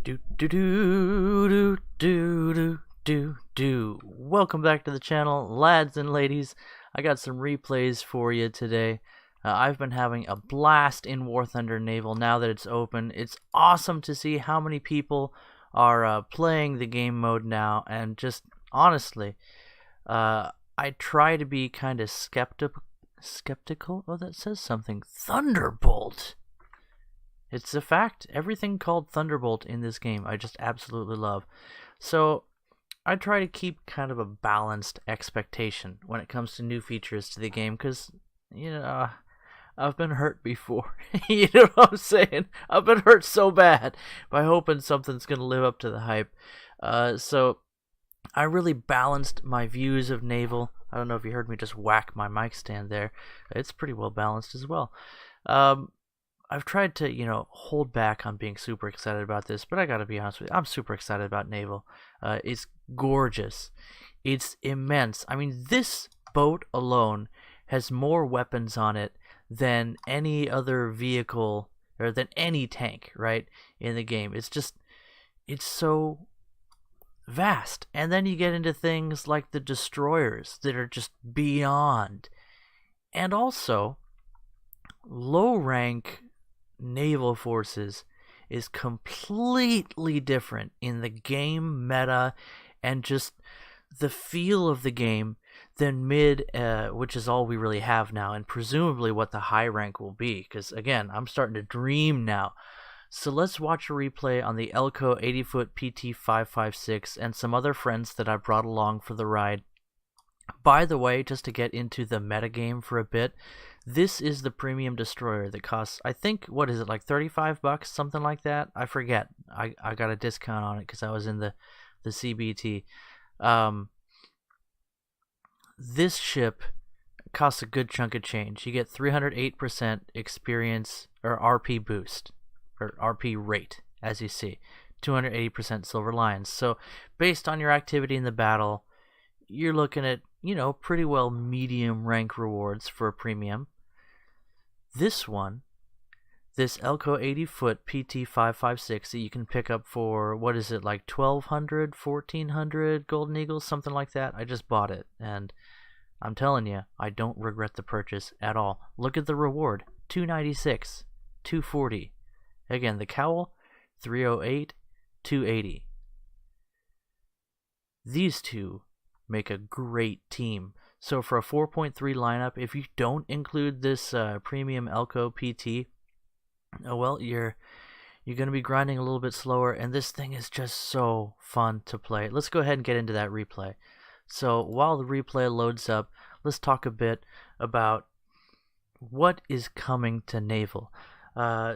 Do do do do do do do do. Welcome back to the channel, lads and ladies. I got some replays for you today. I've been having a blast in War Thunder Naval now that it's open. It's awesome to see how many people are playing the game mode now, and just honestly, I try to be kind of skeptical. Oh, that says something. Thunderbolt. It's a fact. Everything called Thunderbolt in this game I just absolutely love. So I try to keep kind of a balanced expectation when it comes to new features to the game because, I've been hurt before. You know what I'm saying? I've been hurt so bad by hoping something's going to live up to the hype. So I really balanced my views of Naval. I don't know if you heard me just whack my mic stand there. It's pretty well balanced as well. I've tried to, hold back on being super excited about this, but I gotta be honest with you, I'm super excited about Naval. It's gorgeous. It's immense. I mean, this boat alone has more weapons on it than any other vehicle, or than any tank, right, in the game. It's so vast. And then you get into things like the destroyers that are just beyond. And also, low rank naval forces is completely different in the game meta and just the feel of the game than mid, which is all we really have now, and presumably what the high rank will be, because again, I'm starting to dream now. So let's watch a replay on the Elco 80-foot PT-556 and some other friends that I brought along for the ride. By the way, just to get into the metagame for a bit, this is the premium destroyer that costs, I think, what is it, like $35, something like that? I forget. I got a discount on it because I was in the CBT. This ship costs a good chunk of change. You get 308% experience, or RP boost, or RP rate, as you see. 280% Silver Lions. So, based on your activity in the battle, you're looking at, pretty well medium rank rewards for a premium. This one, this Elco 80-foot PT-556 that you can pick up for, what is it, like 1,200, 1,400 Golden Eagles, something like that. I just bought it, and I'm telling you, I don't regret the purchase at all. Look at the reward, 296, 240. Again, the cowl, 308, 280. These two make a great team. So for a 4.3 lineup, if you don't include this premium Elco PT, well, you're going to be grinding a little bit slower, and this thing is just so fun to play. Let's go ahead and get into that replay. So while the replay loads up, let's talk a bit about what is coming to Naval.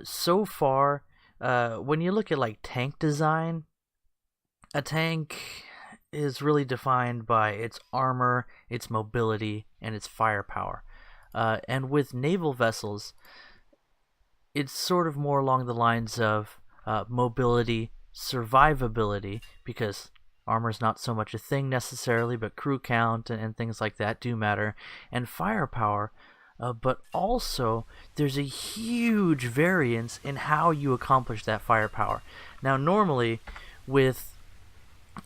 So far, when you look at like tank design, a tank is really defined by its armor, its mobility, and its firepower. And with naval vessels, it's sort of more along the lines of mobility, survivability, because armor's not so much a thing necessarily, but crew count and things like that do matter, and firepower. But also, there's a huge variance in how you accomplish that firepower. Now, normally, with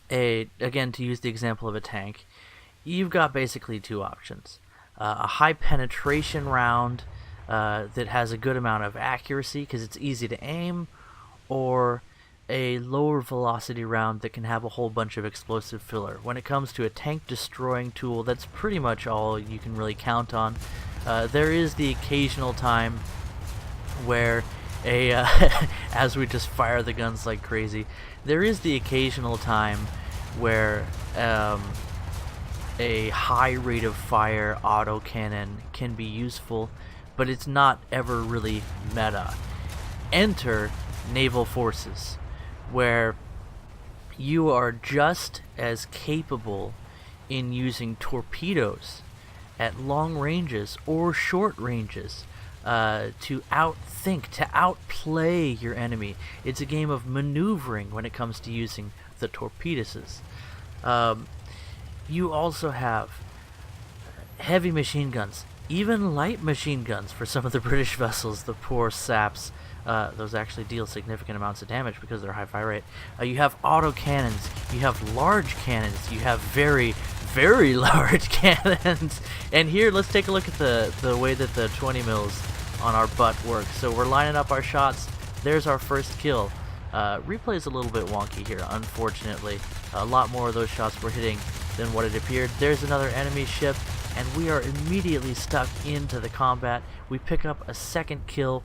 again, to use the example of a tank, you've got basically two options. A high penetration round that has a good amount of accuracy because it's easy to aim, or a lower velocity round that can have a whole bunch of explosive filler. When it comes to a tank destroying tool, that's pretty much all you can really count on. There is the occasional time where as we just fire the guns like crazy, there is the occasional time where a high rate of fire autocannon can be useful, but it's not ever really meta. Enter naval forces, where you are just as capable in using torpedoes at long ranges or short ranges to outthink, to outplay your enemy. It's a game of maneuvering when it comes to using the torpedoes. You also have heavy machine guns, even light machine guns for some of the British vessels, the poor saps. Those actually deal significant amounts of damage because of their high fire rate. You have auto cannons, you have large cannons, you have very, very large cannons. And here, let's take a look at the way that the 20 mils on our butt works. So we're lining up our shots. There's our first kill. Replay is a little bit wonky here, unfortunately. A lot more of those shots were hitting than what it appeared. There's another enemy ship, and we are immediately stuck into the combat. We pick up a second kill.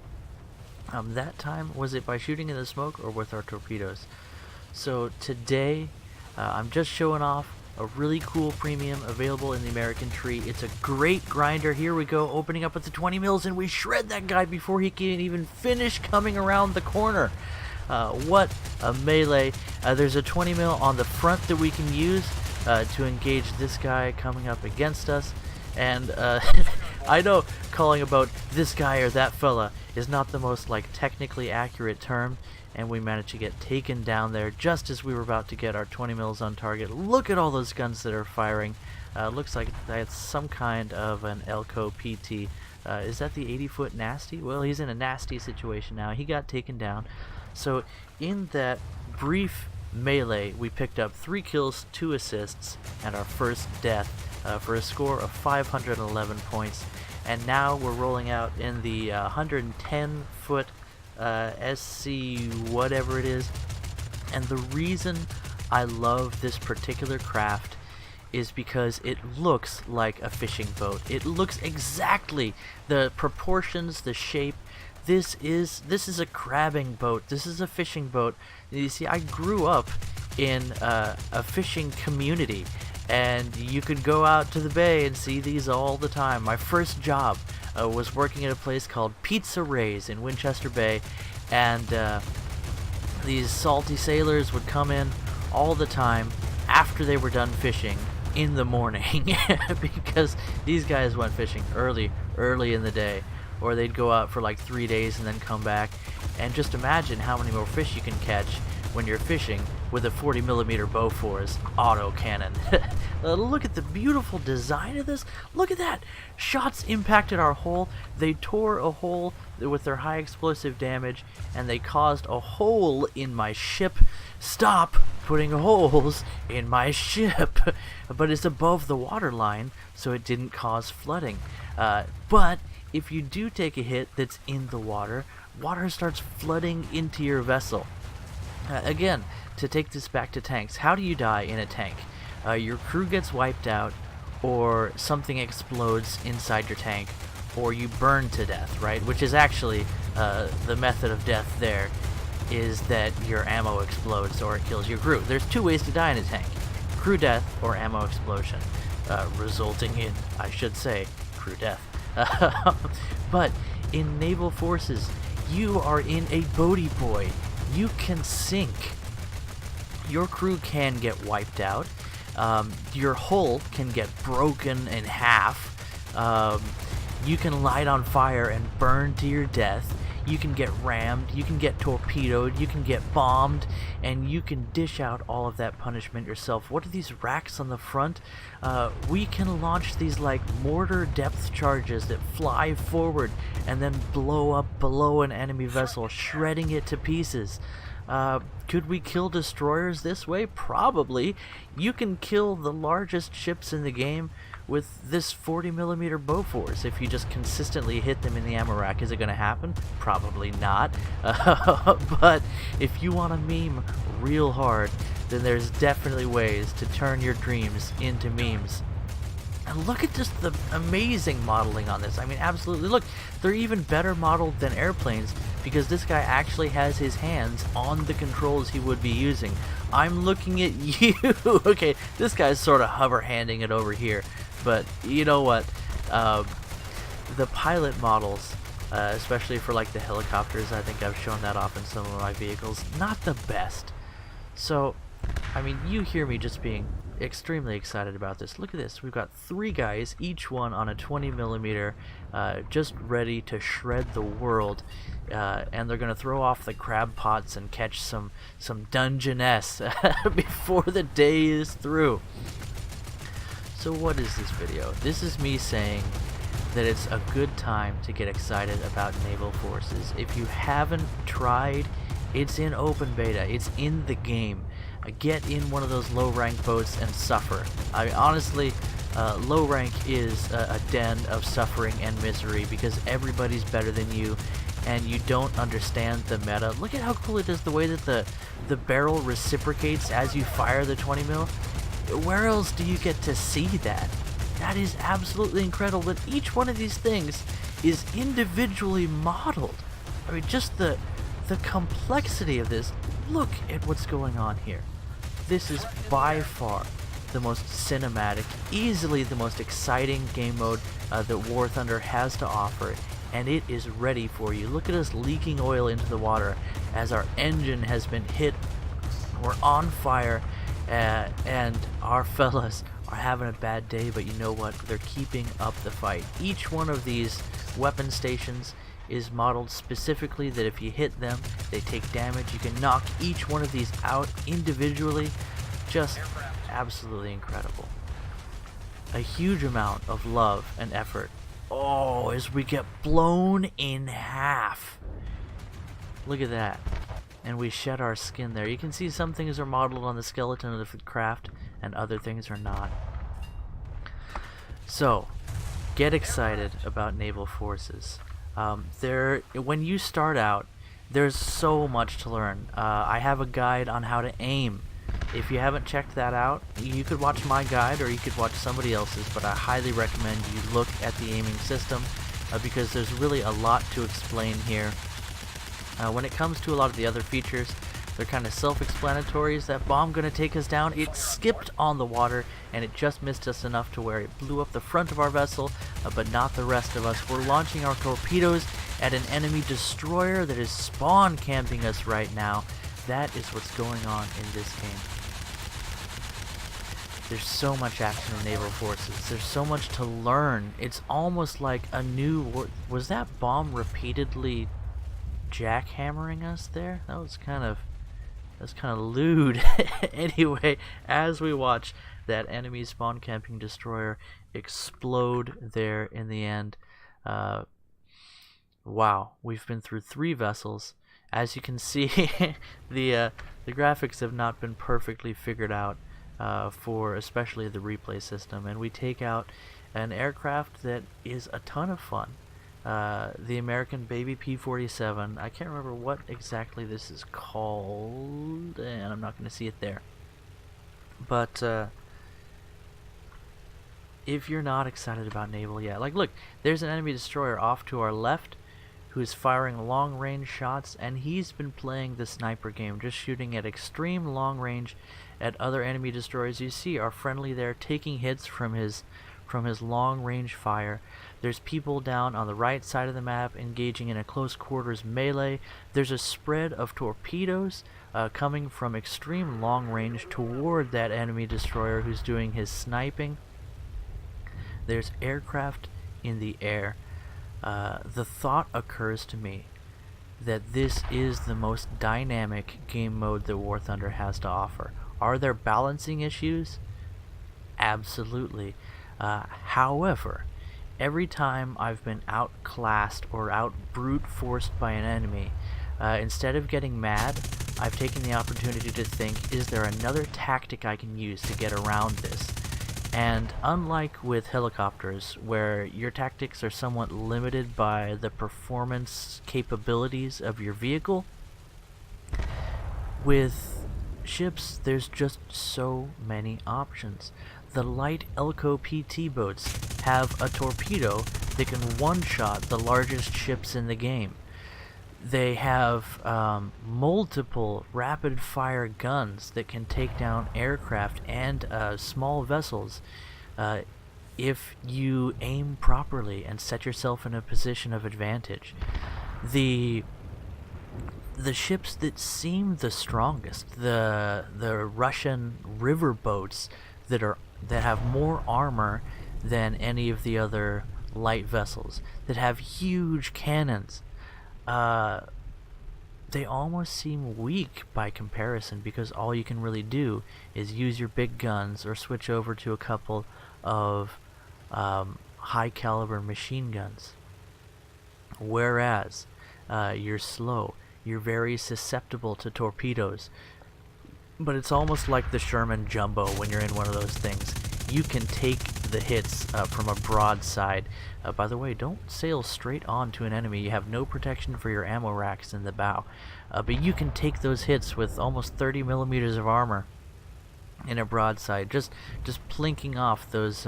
That time, was it by shooting in the smoke or with our torpedoes? So today, I'm just showing off a really cool premium available in the American tree. It's a great grinder. Here we go, opening up with the 20 mils, and we shred that guy before he can even finish coming around the corner. What a melee. There's a 20 mil on the front that we can use to engage this guy coming up against us. And I know calling about this guy or that fella is not the most technically accurate term, and we managed to get taken down there just as we were about to get our 20 mils on target. Look at all those guns that are firing. Looks like that's some kind of an Elco PT. Is that the 80-foot nasty? Well, he's in a nasty situation now. He got taken down. So in that brief melee, we picked up 3 kills, 2 assists, and our first death for a score of 511 points. And now we're rolling out in the 110-foot SC whatever it is. And the reason I love this particular craft is because it looks like a fishing boat. It looks exactly the proportions, the shape. This is a crabbing boat. This is a fishing boat. You see, I grew up in a fishing community, and you could go out to the bay and see these all the time. My first job was working at a place called Pizza Ray's in Winchester Bay, and these salty sailors would come in all the time after they were done fishing in the morning because these guys went fishing early in the day, or they'd go out for 3 days and then come back. And just imagine how many more fish you can catch when you're fishing with a 40mm Bofors auto cannon. Look at the beautiful design of this. Look at that. Shots impacted our hull. They tore a hole with their high explosive damage, and they caused a hole in my ship. Stop putting holes in my ship. But it's above the water line, so it didn't cause flooding. But if you do take a hit that's in the water, water starts flooding into your vessel. Again, to take this back to tanks, how do you die in a tank? Your crew gets wiped out, or something explodes inside your tank, or you burn to death, right? Which is actually the method of death there, is that your ammo explodes or it kills your crew. There's 2 ways to die in a tank: crew death or ammo explosion, resulting in, I should say, crew death. But in naval forces, you are in a boaty boy. You can sink. Your crew can get wiped out. Your hull can get broken in half. You can light on fire and burn to your death. You can get rammed, you can get torpedoed, you can get bombed, and you can dish out all of that punishment yourself. What are these racks on the front? We can launch these mortar depth charges that fly forward and then blow up below an enemy vessel, shredding it to pieces. Could we kill destroyers this way? Probably. You can kill the largest ships in the game with this 40mm Bofors if you just consistently hit them in the ammo rack. Is it going to happen? Probably not. But if you want to meme real hard, then there's definitely ways to turn your dreams into memes. And look at just the amazing modeling on this. I mean, absolutely. Look, they're even better modeled than airplanes because this guy actually has his hands on the controls he would be using. I'm looking at you. Okay, this guy's sort of hover-handing it over here. But you know what? The pilot models, especially for the helicopters, I think I've shown that off in some of my vehicles, not the best. So, I mean, you hear me just being extremely excited about this. Look at this. We've got 3 guys, each one on a 20mm, just ready to shred the world. And they're going to throw off the crab pots and catch some Dungeness before the day is through. So what is this video? This is me saying that it's a good time to get excited about naval forces. If you haven't tried, it's in open beta, it's in the game. Get in one of those low rank boats and suffer. I mean, honestly, low rank is a den of suffering and misery because everybody's better than you and you don't understand the meta. Look at how cool it is, the way that the barrel reciprocates as you fire the 20 mil. Where else do you get to see that? That is absolutely incredible, but each one of these things is individually modeled. I mean, just the complexity of this. Look at what's going on here. This is by far the most cinematic, easily the most exciting game mode that War Thunder has to offer, and it is ready for you. Look at us leaking oil into the water as our engine has been hit. We're on fire, and our fellas are having a bad day, but you know what? They're keeping up the fight. Each one of these weapon stations is modeled specifically that if you hit them, they take damage. You can knock each one of these out individually. Just absolutely incredible. A huge amount of love and effort. Oh, as we get blown in half. Look at that. And we shed our skin there. You can see some things are modeled on the skeleton of the craft and other things are not. So, get excited about naval forces. When you start out, there's so much to learn. I have a guide on how to aim. If you haven't checked that out, you could watch my guide or you could watch somebody else's, but I highly recommend you look at the aiming system because there's really a lot to explain here. When it comes to a lot of the other features, they're kind of self-explanatory. Is that bomb going to take us down? It skipped on the water and it just missed us enough to where it blew up the front of our vessel, but not the rest of us. We're launching our torpedoes at an enemy destroyer that is spawn camping us right now. That is what's going on in this game. There's so much action in naval forces. There's so much to learn. It's almost like a new... Was that bomb repeatedly jackhammering us there? That was kind of lewd. Anyway, as we watch that enemy spawn camping destroyer explode there in the end, wow, we've been through 3 vessels. As you can see, the graphics have not been perfectly figured out for especially the replay system, and we take out an aircraft that is a ton of fun. The American Baby P-47. I can't remember what exactly this is called, and I'm not going to see it there. But if you're not excited about naval yet, like look, there's an enemy destroyer off to our left who's firing long-range shots, and he's been playing the sniper game, just shooting at extreme long range at other enemy destroyers. You see our friendly there taking hits from his long-range fire. There's people down on the right side of the map engaging in a close quarters melee. There's a spread of torpedoes coming from extreme long range toward that enemy destroyer who's doing his sniping. There's aircraft in the air. The thought occurs to me that this is the most dynamic game mode that War Thunder has to offer. Are there balancing issues? Absolutely. However, every time I've been outclassed or out brute forced by an enemy, instead of getting mad, I've taken the opportunity to think, is there another tactic I can use to get around this? And unlike with helicopters, where your tactics are somewhat limited by the performance capabilities of your vehicle, with ships there's just so many options. The light Elco PT boats have a torpedo that can one-shot the largest ships in the game. They have multiple rapid-fire guns that can take down aircraft and small vessels if you aim properly and set yourself in a position of advantage. The ships that seem the strongest, the Russian river boats that have more armor than any of the other light vessels, that have huge cannons, they almost seem weak by comparison, because all you can really do is use your big guns or switch over to a couple of high caliber machine guns. Whereas you're slow, you're very susceptible to torpedoes. But it's almost like the Sherman Jumbo when you're in one of those things. You can take the hits from a broadside. By the way, don't sail straight onto an enemy. You have no protection for your ammo racks in the bow. But you can take those hits with almost 30 millimeters of armor in a broadside. Just plinking off those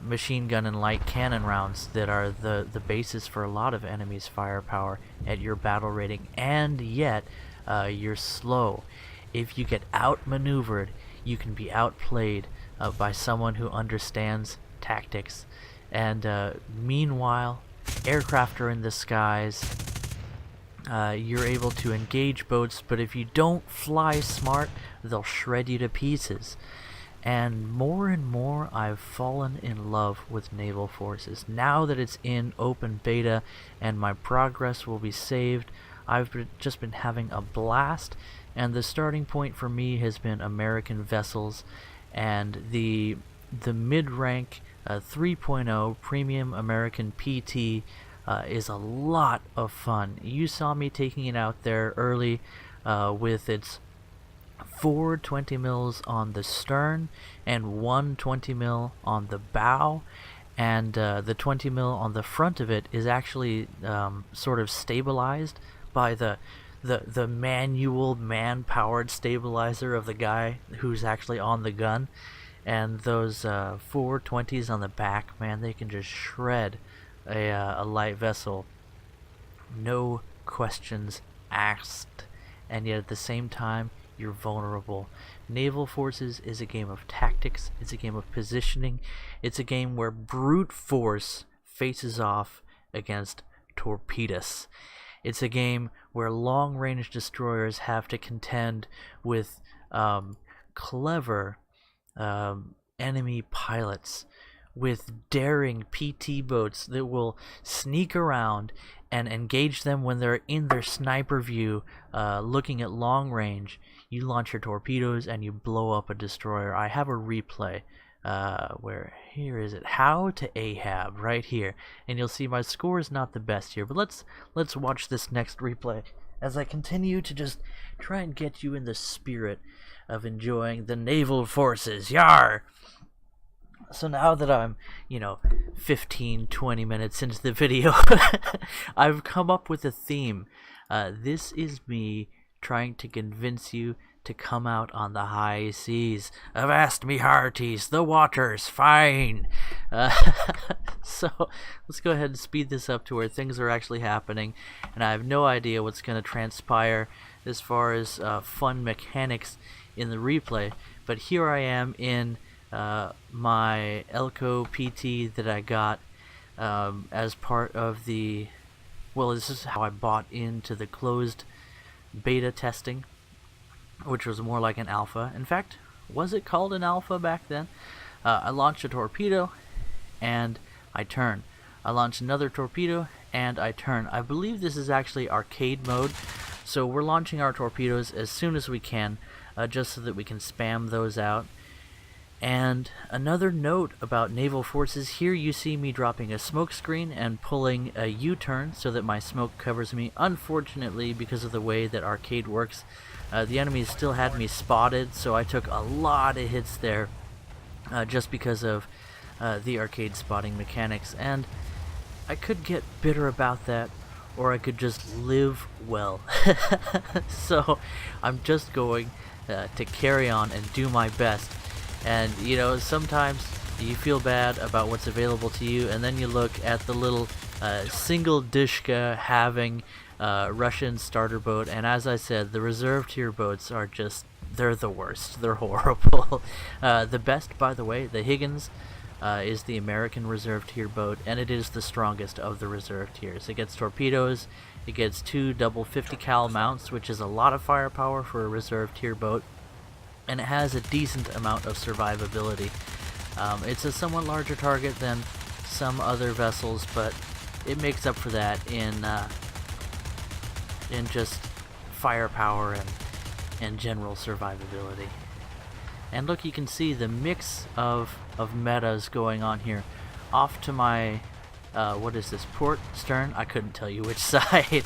machine gun and light cannon rounds that are the basis for a lot of enemies' firepower at your battle rating. And yet, you're slow. If you get outmaneuvered, you can be outplayed by someone who understands tactics. And meanwhile, aircraft are in the skies. You're able to engage boats, but if you don't fly smart, they'll shred you to pieces. And more, I've fallen in love with naval forces. Now that it's in open beta and my progress will be saved, I've just been having a blast. And the starting point for me has been American vessels, and the mid-rank 3.0 Premium American PT is a lot of fun. You saw me taking it out there early with its 4 20 mils on the stern and 1 20 mil on the bow, and the 20 mil on the front of it is actually sort of stabilized by the manual man-powered stabilizer of the guy who's actually on the gun. And those 420s on the back, man, they can just shred a light vessel, no questions asked. And yet at the same time, you're vulnerable. Naval Forces is a game of tactics, it's a game of positioning, it's a game where brute force faces off against torpedoes. It's a game where long-range destroyers have to contend with clever enemy pilots, with daring PT boats that will sneak around and engage them when they're in their sniper view, looking at long range. You launch your torpedoes and you blow up a destroyer. I have a replay where, here is it, how to Ahab, right here, and you'll see my score is not the best here, but let's watch this next replay as I continue to just try and get you in the spirit of enjoying the naval forces. Yar! So now that I'm 15-20 minutes into the video, I've come up with a theme. This is me trying to convince you to come out on the high seas. Avast me hearties, the water's fine. So let's go ahead and speed this up to where things are actually happening, and I have no idea what's going to transpire as far as fun mechanics in the replay, but here I am in my Elco PT that I got as part of the, well, this is how I bought into the closed beta testing, which was more like an alpha. In fact, was it called an alpha back then? I launched a torpedo and I turn. I launch another torpedo and I turn. I believe this is actually arcade mode, so we're launching our torpedoes as soon as we can, just so that we can spam those out. And another note about naval forces, here you see me dropping a smoke screen and pulling a U-turn so that my smoke covers me. Unfortunately, because of the way that arcade works, the enemies still had me spotted, so I took a lot of hits there just because of the arcade spotting mechanics. And I could get bitter about that, or I could just live well. So I'm just going to carry on and do my best. And sometimes you feel bad about what's available to you, and then you look at the little single Dishka having Russian starter boat, and as I said, the reserve tier boats are just, they're the worst. They're horrible. The best, by the way, the Higgins, is the American reserve tier boat, and it is the strongest of the reserve tiers. It gets torpedoes, it gets 2 double 50 cal mounts, which is a lot of firepower for a reserve tier boat, and it has a decent amount of survivability. It's a somewhat larger target than some other vessels, but it makes up for that in just firepower and general survivability. And look, you can see the mix of metas going on here. off to my, what is this, port, stern, I couldn't tell you which side,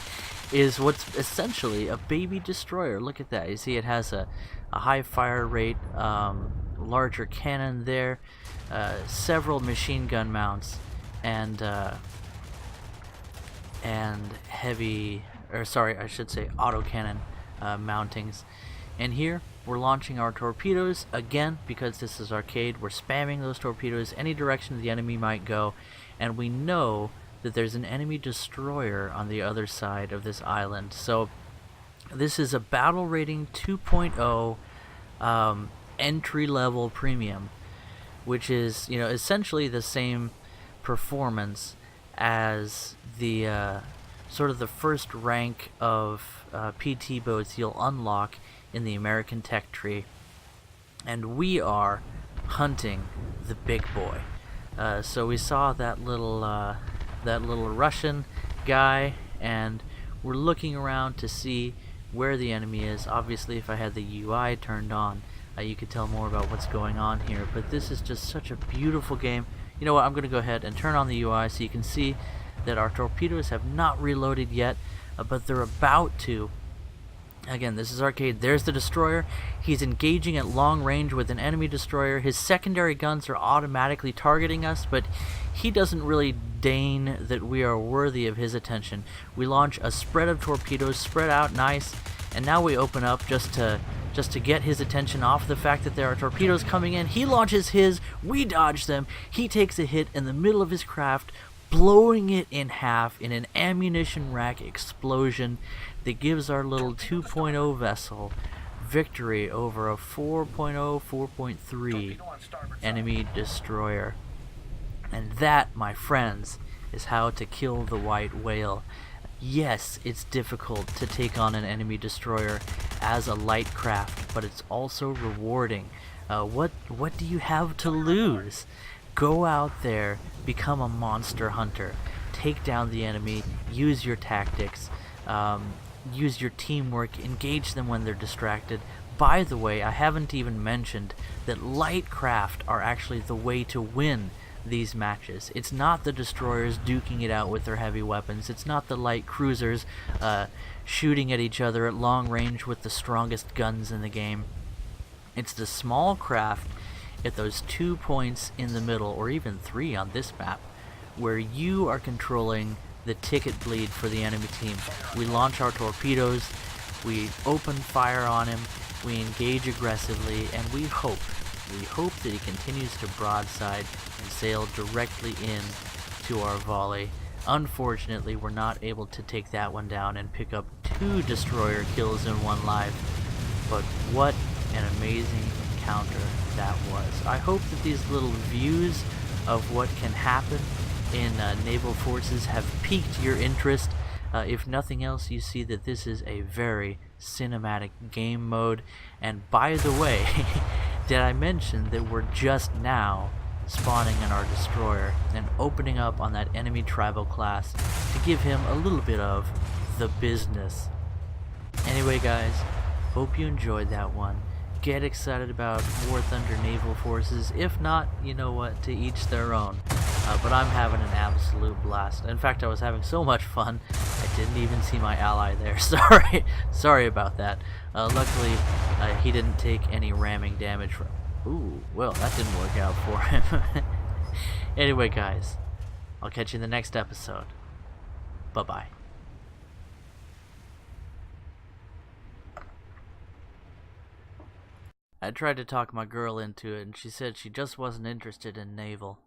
is what's essentially a baby destroyer. Look at that. You see it has a high fire rate, larger cannon there, several machine gun mounts, and heavy, or sorry, I should say autocannon mountings. And here we're launching our torpedoes again, because this is arcade. We're spamming those torpedoes any direction the enemy might go, and we know that there's an enemy destroyer on the other side of this island. So this is a battle rating 2.0 entry level premium, which is, you know, essentially the same performance as the sort of the first rank of PT boats you'll unlock in the American tech tree, and we are hunting the big boy. So we saw that little Russian guy, and we're looking around to see where the enemy is. Obviously, if I had the UI turned on, you could tell more about what's going on here. But this is just such a beautiful game. You know what? I'm going to go ahead and turn on the UI so you can see that our torpedoes have not reloaded yet, but they're about to. Again, this is arcade. There's the destroyer. He's engaging at long range with an enemy destroyer. His secondary guns are automatically targeting us, but he doesn't really deign that we are worthy of his attention. We launch a spread of torpedoes, spread out nice, and now we open up just to get his attention off the fact that there are torpedoes coming in. He launches his, we dodge them. He takes a hit in the middle of his craft, blowing it in half in an ammunition rack explosion that gives our little 2.0 vessel victory over a 4.0, 4.3 enemy destroyer. And that, my friends, is how to kill the white whale. Yes, it's difficult to take on an enemy destroyer as a light craft, but it's also rewarding. What do you have to lose? Go out there, become a monster hunter, take down the enemy, use your tactics, use your teamwork, engage them when they're distracted. By the way, I haven't even mentioned that light craft are actually the way to win these matches. It's not the destroyers duking it out with their heavy weapons. It's not the light cruisers shooting at each other at long range with the strongest guns in the game. It's the small craft at those 2 points in the middle, or even 3 on this map, where you are controlling the ticket bleed for the enemy team. We launch our torpedoes, we open fire on him, we engage aggressively, and we hope that he continues to broadside and sail directly in to our volley. Unfortunately, we're not able to take that one down and pick up 2 destroyer kills in one life, but what an amazing encounter that was. I hope that these little views of what can happen in naval forces have piqued your interest. If nothing else, you see that this is a very cinematic game mode. And by the way, did I mention that we're just now spawning in our destroyer and opening up on that enemy tribal class to give him a little bit of the business. Anyway guys, hope you enjoyed that one. Get excited about War Thunder naval forces. If not, you know what, to each their own. But I'm having an absolute blast. In fact, I was having so much fun, I didn't even see my ally there. Sorry about that. Luckily, he didn't take any ramming damage from... Ooh, well, that didn't work out for him. Anyway, guys, I'll catch you in the next episode. Bye-bye. I tried to talk my girl into it, and she said she just wasn't interested in naval.